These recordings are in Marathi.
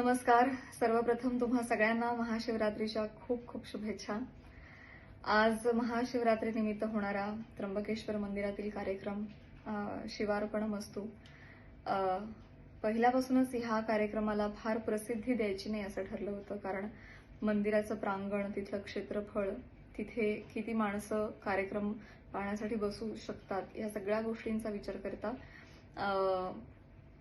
नमस्कार. सर्वप्रथम तुम्हा सगळ्यांना महाशिवरात्रीच्या खूप खूप शुभेच्छा. आज महाशिवरात्री निमित्त होणारा त्र्यंबकेश्वर मंदिरातील कार्यक्रम शिवार्पणमस्तु. पहिल्यापासूनच ह्या कार्यक्रमाला फार प्रसिद्धी द्यायची नाही असं ठरलं होतं, कारण मंदिराचं प्रांगण, तिथलं क्षेत्रफळ, तिथे किती माणसं कार्यक्रम पाहण्यासाठी बसू शकतात, या सगळ्या गोष्टींचा विचार करता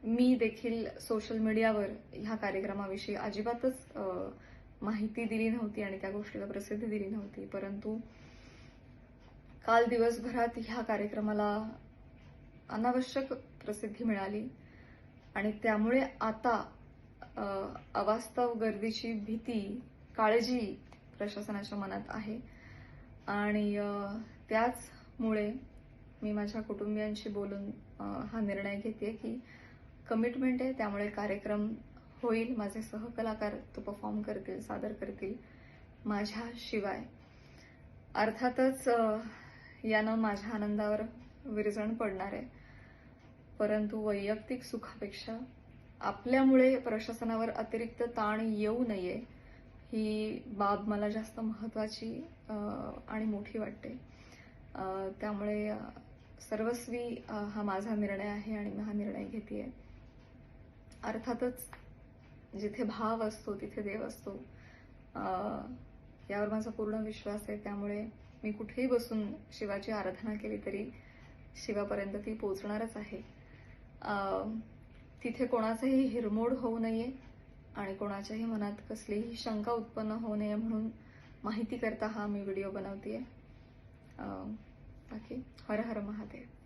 मी देखील सोशल मीडियावर ह्या कार्यक्रमाविषयी अजिबातच माहिती दिली नव्हती आणि त्या गोष्टीला प्रसिद्धी दिली नव्हती. परंतु काल दिवसभरात ह्या कार्यक्रमाला अनावश्यक प्रसिद्धी मिळाली आणि त्यामुळे आता अवास्तव गर्दीची भीती, काळजी प्रशासनाच्या मनात आहे आणि त्याचमुळे मी माझ्या कुटुंबियांशी बोलून हा निर्णय घेते की कमिटमेंट आहे, त्यामुळे कार्यक्रम होईल. माझे सहकलाकार तो परफॉर्म करतील, सादर करतील माझ्याशिवाय. अर्थातच यानं माझ्या आनंदावर विरजण पडणार आहे, परंतु वैयक्तिक सुखापेक्षा आपल्यामुळे प्रशासनावर अतिरिक्त ताण येऊ नये ही बाब मला जास्त महत्वाची आणि मोठी वाटते. त्यामुळे सर्वस्वी हा माझा निर्णय आहे आणि मी हा निर्णय घेतेय. अर्थातच जिथे भाव असतो तिथे देव असतो, यावर माझा पूर्ण विश्वास आहे. त्यामुळे मी कुठेही बसून शिवाची आराधना केली तरी शिवापर्यंत ती पोहोचणारच आहे. तिथे कोणाचाही हिरमोड होऊ नये आणि कोणाच्याही मनात कसलीही शंका उत्पन्न होऊ नये म्हणून माहिती करता हा मी व्हिडिओ बनवतेय. बाकी हर हर महादेव.